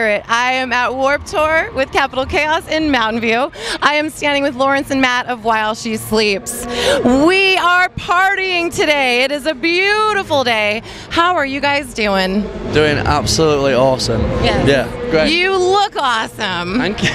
hear it. I am at Warped Tour with Capital Chaos in Mountain View. I am standing with Lawrence and Matt of While She Sleeps. We are partying today. It is a beautiful day. How are you guys doing? Doing absolutely awesome. Yes. Yeah, great. You look awesome. Thank you.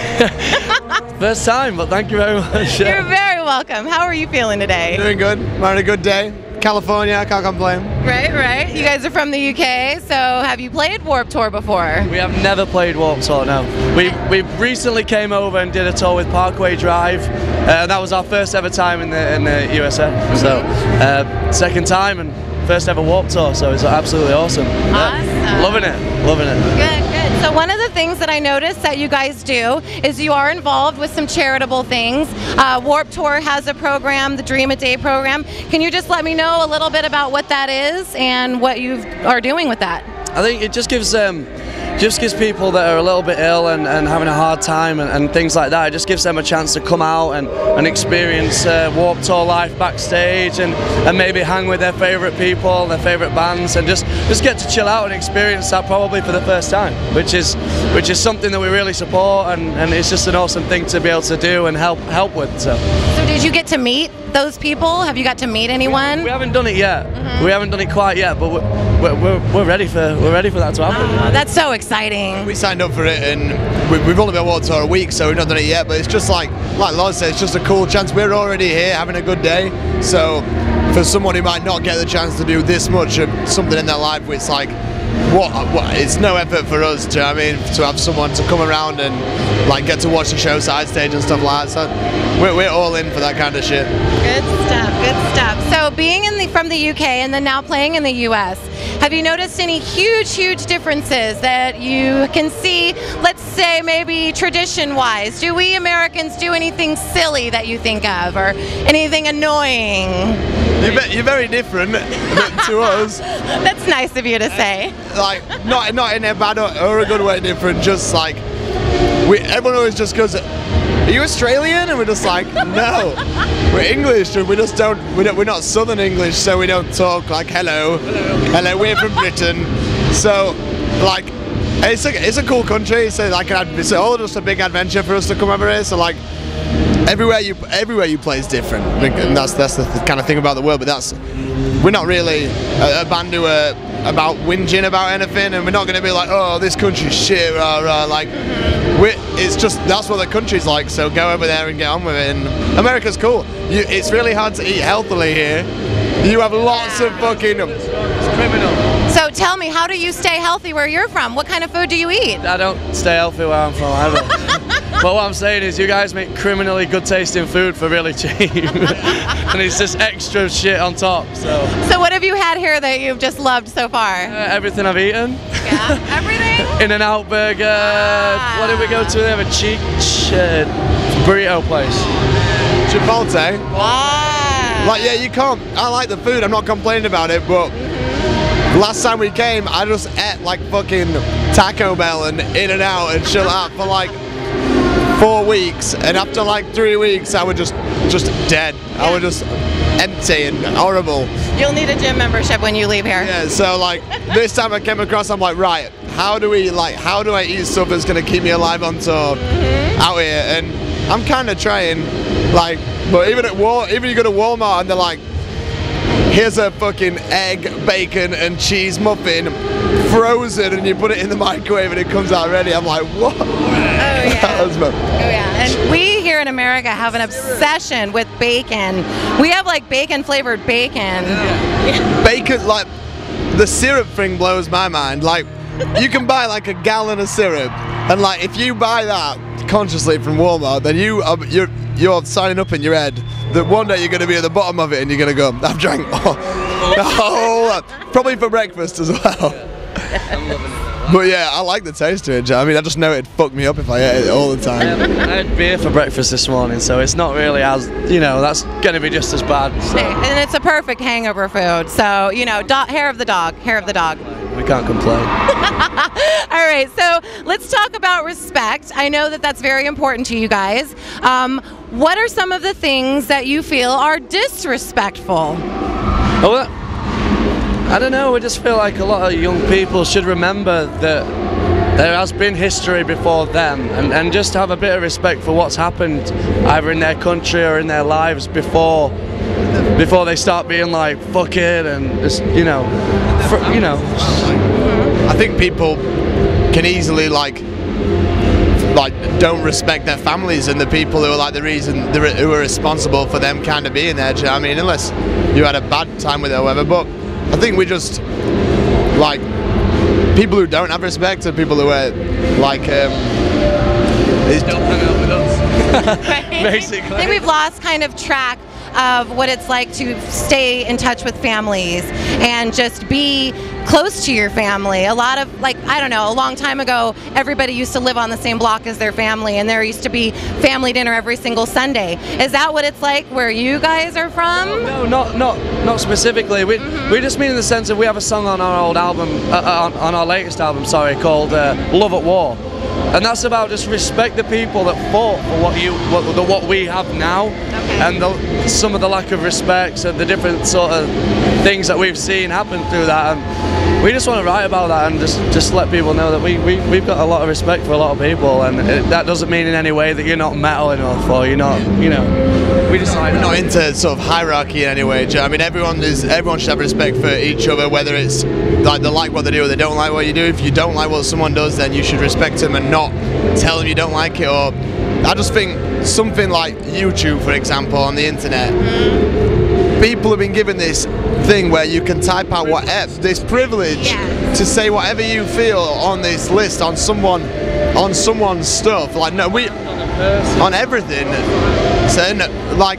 First time, but thank you very much. You're very welcome. How are you feeling today? Doing good. We're having a good day. California, I can't complain. Right, right. You guys are from the UK, so have you played Warped Tour before? We have never played Warped Tour, no. We recently came over and did a tour with Parkway Drive. That was our first ever time in the USA. So, second time and first ever Warped Tour, so it's absolutely awesome. Awesome. Yeah, loving it, loving it. Good, good. So one of the things that I noticed that you guys do is you are involved with some charitable things. Warped Tour has a program, the Dream a Day program. Can you just let me know a little bit about what that is and what you are doing with that? I think it just gives people that are a little bit ill and having a hard time and things like that, it just gives them a chance to come out and experience Warped Tour life backstage and maybe hang with their favourite people, their favourite bands, and just get to chill out and experience that probably for the first time, which is something that we really support, and it's just an awesome thing to be able to do and help with. So did you get to meet those people? Have you got to meet anyone? We haven't done it yet. We haven't done it quite yet, but we're ready for that to happen. Oh, that's so exciting. We signed up for it, and we've only been on Warped Tour a week, so we've not done it yet. But it's just like Lawrence said, it's just a cool chance. We're already here having a good day, so for someone who might not get the chance to do this much of something in their life, it's like what it's no effort for us to have someone to come around and like get to watch the show side stage and stuff like that. So we're all in for that kind of shit. Good stuff, good stuff. So being from the UK and then now playing in the US, have you noticed any huge differences that you can see, let's say maybe tradition-wise? Do we Americans do anything silly that you think of, or anything annoying? You're very different to us. That's nice of you to say. Like, not in a bad or a good way different, just like, everyone always just goes, are you Australian? And we're just like, no, we're English, and we're not Southern English, so we don't talk like hello, we're from Britain. So, like, it's a cool country. So like, it's all just a big adventure for us to come over here. So like, everywhere you play is different, and that's the kind of thing about the world. But we're not really a band who are about whinging about anything, and we're not going to be like, oh, this country's shit, like. It's just, that's what the country's like, so go over there and get on with it. And America's cool. It's really hard to eat healthily here. You have lots of fucking... It's criminal. So tell me, how do you stay healthy where you're from? What kind of food do you eat? I don't stay healthy where I'm from either. But what I'm saying is, you guys make criminally good tasting food for really cheap. And it's just extra shit on top, so. So what have you had here that you've just loved so far? Everything I've eaten. Yeah, everything? In-N-Out burger. What did we go to? They have a cheap burrito place. Chipotle. Wow. Like, yeah, you can't, I like the food, I'm not complaining about it, but last time we came, I just ate like fucking Taco Bell and In-N-Out and chill out for like 4 weeks, and after like 3 weeks I was just dead. Yeah. I was just empty and horrible. You'll need a gym membership when you leave here. Yeah, so like this time I came across, I'm like, right, how do I eat stuff that's gonna keep me alive on tour out here? And I'm kind of trying, like, but even you go to Walmart and they're like, here's a fucking egg, bacon and cheese muffin frozen, and you put it in the microwave and it comes out ready. I'm like, what? Oh yeah. Oh yeah. And we here in America have an obsession with bacon. We have like bacon flavored bacon. Yeah. Bacon, like, the syrup thing blows my mind. Like, you can buy like a gallon of syrup, and like if you buy that consciously from Walmart, then you're signing up in your head that one day you're going to be at the bottom of it and you're going to go, I've drank the whole lot. Probably for breakfast as well. Yeah. I'm loving it. But yeah, I like the taste of it. I mean, I just know it'd fuck me up if I ate it all the time. I had beer for breakfast this morning, so it's not really as, that's going to be just as bad. So. And it's a perfect hangover food. So, hair of the dog. We can't complain. All right, so let's talk about respect. I know that that's very important to you guys. What are some of the things that you feel are disrespectful? Well, I don't know, I just feel like a lot of young people should remember that there has been history before them, and just have a bit of respect for what's happened either in their country or in their lives before they start being like, fuck it, and just, you know. I think people can easily like don't respect their families and the people who are like the reason, who are responsible for them kind of being there. Do you know what I mean? Unless you had a bad time with it or whatever. But I think we just like people who don't have respect are people who are like don't hang out with us. Basically. I think we've lost kind of track of what it's like to stay in touch with families and just be close to your family. A lot of, like, I don't know, a long time ago, everybody used to live on the same block as their family, and there used to be family dinner every single Sunday. Is that what it's like where you guys are from? No, not specifically. We just mean in the sense that we have a song on our old album, on our latest album, sorry, called Love at War. And that's about just respect the people that fought for what we have now, and some of the lack of respects and the different sort of things that we've seen happen through that. And we just want to write about that and just let people know that we've got a lot of respect for a lot of people, and that doesn't mean in any way that you're not metal enough or you're not, you know. We just like we're not into sort of hierarchy in any way. Do you know? I mean, everyone should have respect for each other, whether it's like they like what they do or they don't like what you do. If you don't like what someone does, then you should respect them and not tell them you don't like it. Or I just think something like YouTube, for example, on the internet, people have been given this thing where you can type out whatever, this privilege to say whatever you feel on this list, on someone's stuff. Like, no, on everything. So, like,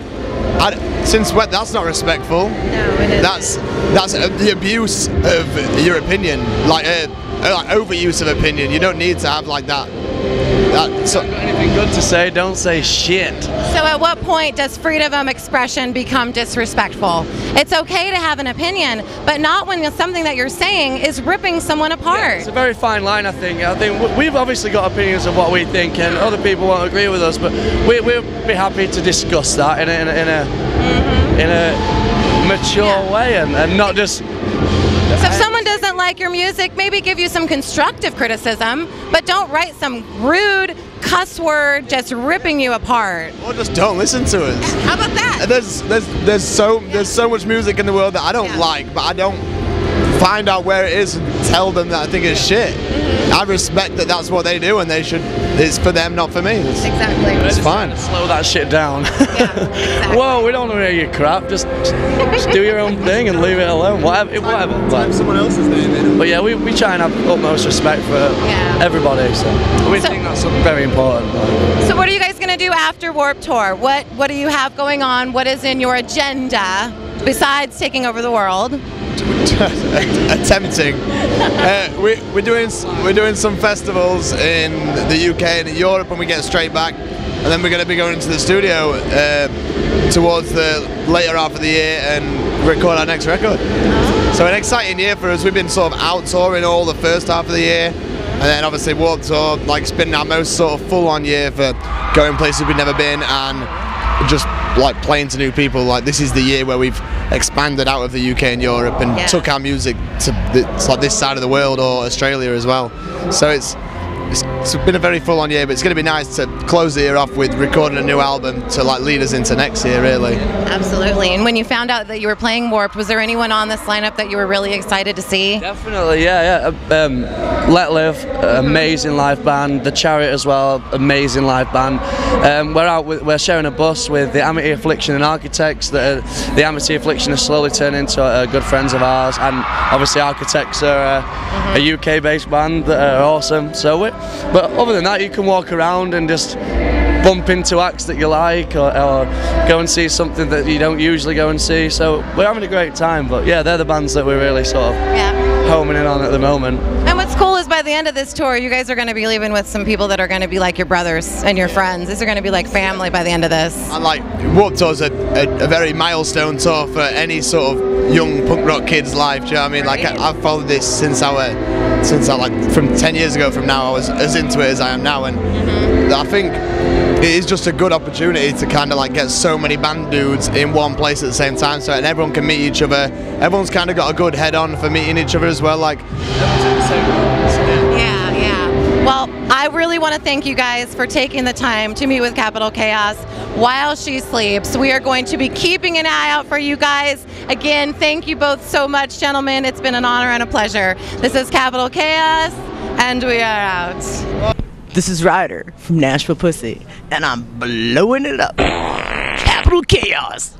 that's not respectful. No, it isn't. That's the abuse of your opinion, like overuse of opinion. You don't need to have like that. So, anything good to say, don't say shit. So at what point does freedom of expression become disrespectful? It's okay to have an opinion, but not when something that you're saying is ripping someone apart. Yeah, it's a very fine line, I think. We've obviously got opinions of what we think, and other people won't agree with us, but we'll be happy to discuss that in a mature way, and not just... So if someone doesn't like your music, maybe give you some constructive criticism, but don't write some rude cuss word just ripping you apart. Or just don't listen to us. How about that? There's so much music in the world that I don't like, but I don't find out where it is and tell them that I think it's shit. I respect that that's what they do, and it's for them, not for me. Exactly. It's fine. Slow that shit down. Yeah, exactly. Whoa, we don't want to hear your crap. Just do your own thing and leave it alone. Whatever. But someone else's name. But yeah, we try and have utmost respect for everybody. So we think that's something very important. So what are you guys going to do after Warped Tour? What do you have going on? What is in your agenda besides taking over the world? Attempting. We're doing some festivals in the UK and in Europe when we get straight back, and then we're going to be going into the studio towards the later half of the year and record our next record. So an exciting year for us. We've been sort of out touring all the first half of the year, and then obviously Warped Tour, like, it's been our most sort of full-on year for going places we've never been and just like playing to new people. Like, this is the year where we've expanded out of the UK and Europe and took our music to like this side of the world, or Australia as well. So it's been a very full-on year, but it's going to be nice to close the year off with recording a new album to like lead us into next year, really. Absolutely. And when you found out that you were playing Warped, was there anyone on this lineup that you were really excited to see? Definitely, yeah. Let Live, amazing live band. The Chariot as well, amazing live band. We're sharing a bus with the Amity Affliction and Architects. The Amity Affliction has slowly turned into good friends of ours, and obviously Architects are a UK-based band that are awesome. But other than that, you can walk around and just bump into acts that you like, or go and see something that you don't usually go and see. So we're having a great time. But yeah, they're the bands that we're really sort of homing in on at the moment. And what's cool is by the end of this tour, you guys are going to be leaving with some people that are going to be like your brothers and your friends. These are going to be like family by the end of this. And like, Warped Tour's a very milestone tour for any sort of young punk rock kid's life. Do you know what I mean? Like, I've followed this since from 10 years ago from now. I was as into it as I am now, and I think it is just a good opportunity to kind of like get so many band dudes in one place at the same time, and everyone can meet each other. Everyone's kind of got a good head on for meeting each other as well. Like, yeah. to thank you guys for taking the time to meet with Capital Chaos while she sleeps. We are going to be keeping an eye out for you guys. Again, thank you both so much, gentlemen. It's been an honor and a pleasure. This is Capital Chaos, and we are out. This is Ryder from Nashville Pussy, and I'm blowing it up. Capital Chaos.